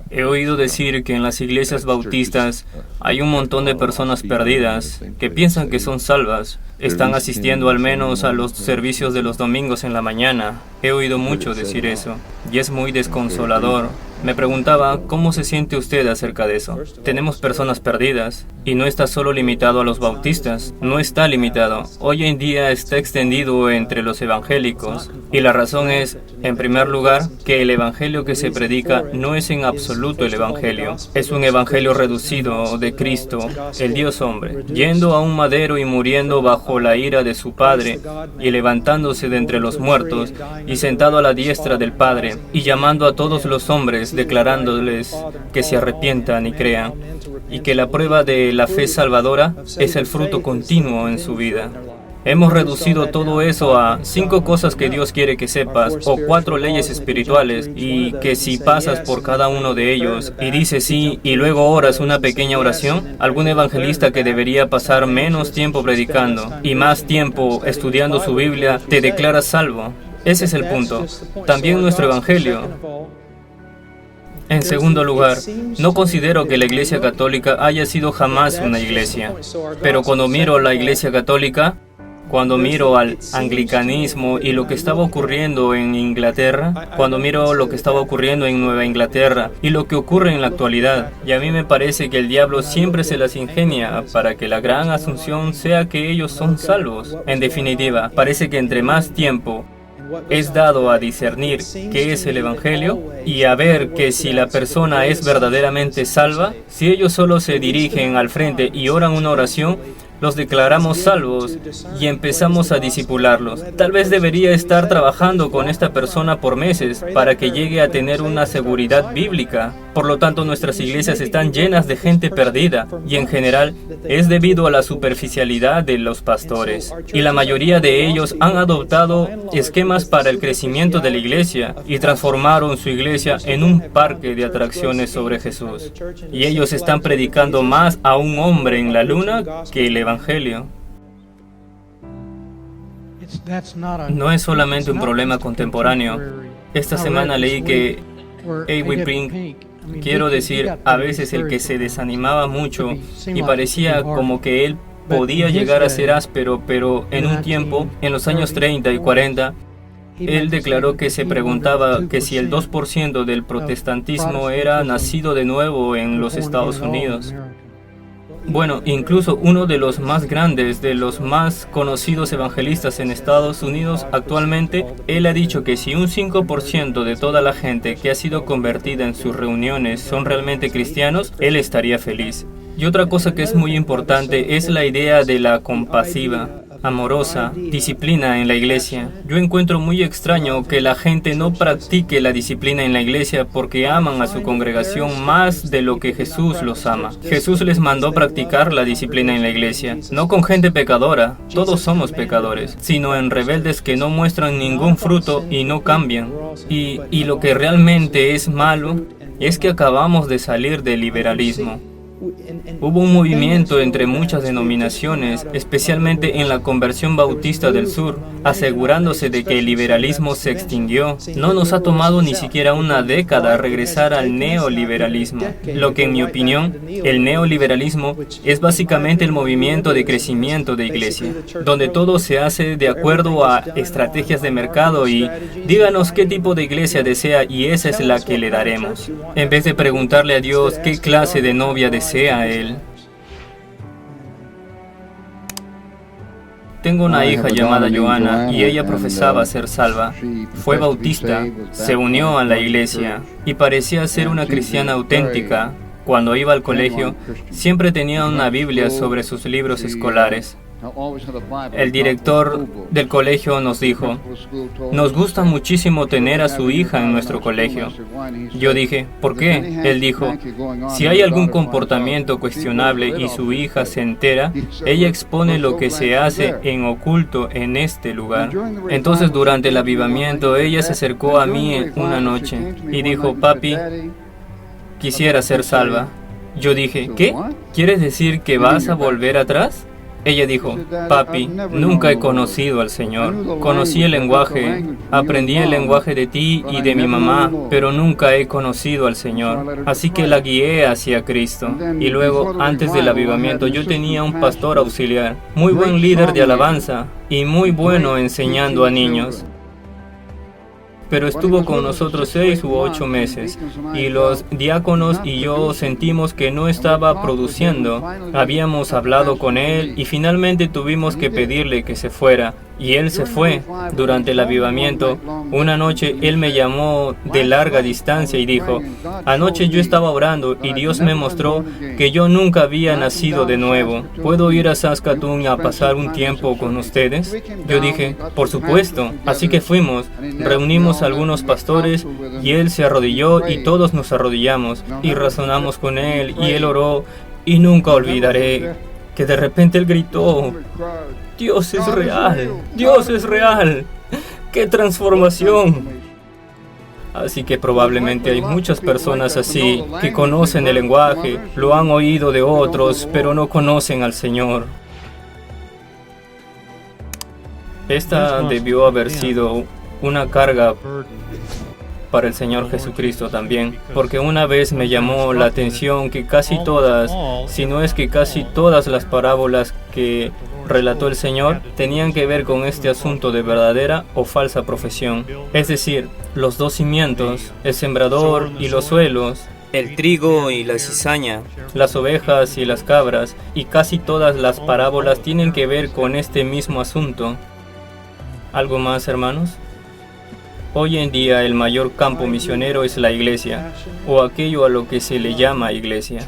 He oído decir que en las iglesias bautistas hay un montón de personas perdidas que piensan que son salvas. Están asistiendo al menos a los servicios de los domingos en la mañana. He oído mucho decir eso y es muy desconsolador. Me preguntaba, ¿cómo se siente usted acerca de eso? Tenemos personas perdidas y no está solo limitado a los bautistas, no está limitado. Hoy en día está extendido entre los evangélicos y la razón es, en primer lugar, que el evangelio que se predica no es en absoluto el evangelio. Es un evangelio reducido de Cristo, el Dios hombre, yendo a un madero y muriendo bajo la ira de su Padre y levantándose de entre los muertos y sentado a la diestra del Padre y llamando a todos los hombres declarándoles que se arrepientan y crean, y que la prueba de la fe salvadora es el fruto continuo en su vida. Hemos reducido todo eso a 5 cosas que Dios quiere que sepas, o 4 leyes espirituales, y que si pasas por cada uno de ellos y dices sí, y luego oras una pequeña oración, algún evangelista que debería pasar menos tiempo predicando y más tiempo estudiando su Biblia, te declara salvo. Ese es el punto. También nuestro evangelio. En segundo lugar, no considero que la Iglesia Católica haya sido jamás una iglesia. Pero cuando miro la Iglesia Católica, cuando miro al anglicanismo y lo que estaba ocurriendo en Inglaterra, cuando miro lo que estaba ocurriendo en Nueva Inglaterra y lo que ocurre en la actualidad, y a mí me parece que el diablo siempre se las ingenia para que la gran asunción sea que ellos son salvos. En definitiva, parece que entre más tiempo es dado a discernir qué es el Evangelio y a ver que si la persona es verdaderamente salva, si ellos solo se dirigen al frente y oran una oración, los declaramos salvos y empezamos a discipularlos. Tal vez debería estar trabajando con esta persona por meses para que llegue a tener una seguridad bíblica. Por lo tanto, nuestras iglesias están llenas de gente perdida y en general es debido a la superficialidad de los pastores. Y la mayoría de ellos han adoptado esquemas para el crecimiento de la iglesia y transformaron su iglesia en un parque de atracciones sobre Jesús. Y ellos están predicando más a un hombre en la luna que el Evangelio. No es solamente un problema contemporáneo. Esta semana leí que A.W. Pink, quiero decir, a veces el que se desanimaba mucho y parecía como que él podía llegar a ser áspero, pero en un tiempo, en los años 30 y 40, él declaró que se preguntaba que si el 2% del protestantismo era nacido de nuevo en los Estados Unidos. Bueno, incluso uno de los más grandes, de los más conocidos evangelistas en Estados Unidos actualmente, él ha dicho que si un 5% de toda la gente que ha sido convertida en sus reuniones son realmente cristianos, él estaría feliz. Y otra cosa que es muy importante es la idea de la compasiva, amorosa, disciplina en la iglesia. Yo encuentro muy extraño que la gente no practique la disciplina en la iglesia porque aman a su congregación más de lo que Jesús los ama. Jesús les mandó practicar la disciplina en la iglesia, no con gente pecadora, todos somos pecadores, sino en rebeldes que no muestran ningún fruto y no cambian. Y lo que realmente es malo es que acabamos de salir del liberalismo. Hubo un movimiento entre muchas denominaciones, especialmente en la conversión bautista del sur, asegurándose de que el liberalismo se extinguió. No nos ha tomado ni siquiera una década regresar al neoliberalismo, lo que en mi opinión, el neoliberalismo es básicamente el movimiento de crecimiento de iglesia, donde todo se hace de acuerdo a estrategias de mercado y díganos qué tipo de iglesia desea y esa es la que le daremos, en vez de preguntarle a Dios qué clase de novia desea Él. Tengo una hija llamada Johanna y ella profesaba ser salva. Fue bautista, se unió a la iglesia y parecía ser una cristiana auténtica. Cuando iba al colegio, siempre tenía una Biblia sobre sus libros escolares. El director del colegio nos dijo, nos gusta muchísimo tener a su hija en nuestro colegio. Yo dije, ¿por qué? Él dijo, si hay algún comportamiento cuestionable y su hija se entera, ella expone lo que se hace en oculto en este lugar. Entonces durante el avivamiento ella se acercó a mí una noche y dijo, papi, quisiera ser salva. Yo dije, ¿qué? ¿Quieres decir que vas a volver atrás? Ella dijo, papi, nunca he conocido al Señor. Conocí el lenguaje, aprendí el lenguaje de ti y de mi mamá, pero nunca he conocido al Señor. Así que la guié hacia Cristo. Y luego, antes del avivamiento, yo tenía un pastor auxiliar, muy buen líder de alabanza y muy bueno enseñando a niños. Pero estuvo con nosotros 6 u 8 meses y los diáconos y yo sentimos que no estaba produciendo. Habíamos hablado con él y finalmente tuvimos que pedirle que se fuera. Y él se fue. Durante el avivamiento, una noche él me llamó de larga distancia y dijo, anoche yo estaba orando y Dios me mostró que yo nunca había nacido de nuevo. ¿Puedo ir a Saskatoon a pasar un tiempo con ustedes? Yo dije, por supuesto. Así que fuimos, reunimos a algunos pastores y él se arrodilló y todos nos arrodillamos y razonamos con él y él oró y nunca olvidaré que de repente él gritó, Dios es real, Dios es real, ¡qué transformación! Así que probablemente hay muchas personas así que conocen el lenguaje, lo han oído de otros, pero no conocen al Señor. Esta debió haber sido una carga para el Señor Jesucristo también, porque una vez me llamó la atención que casi todas, si no es que casi todas las parábolas que relató el Señor tenían que ver con este asunto de verdadera o falsa profesión. Es decir, los dos cimientos, el sembrador y los suelos, el trigo y la cizaña, las ovejas y las cabras, y casi todas las parábolas tienen que ver con este mismo asunto. ¿Algo más, hermanos? Hoy en día el mayor campo misionero es la iglesia, o aquello a lo que se le llama iglesia.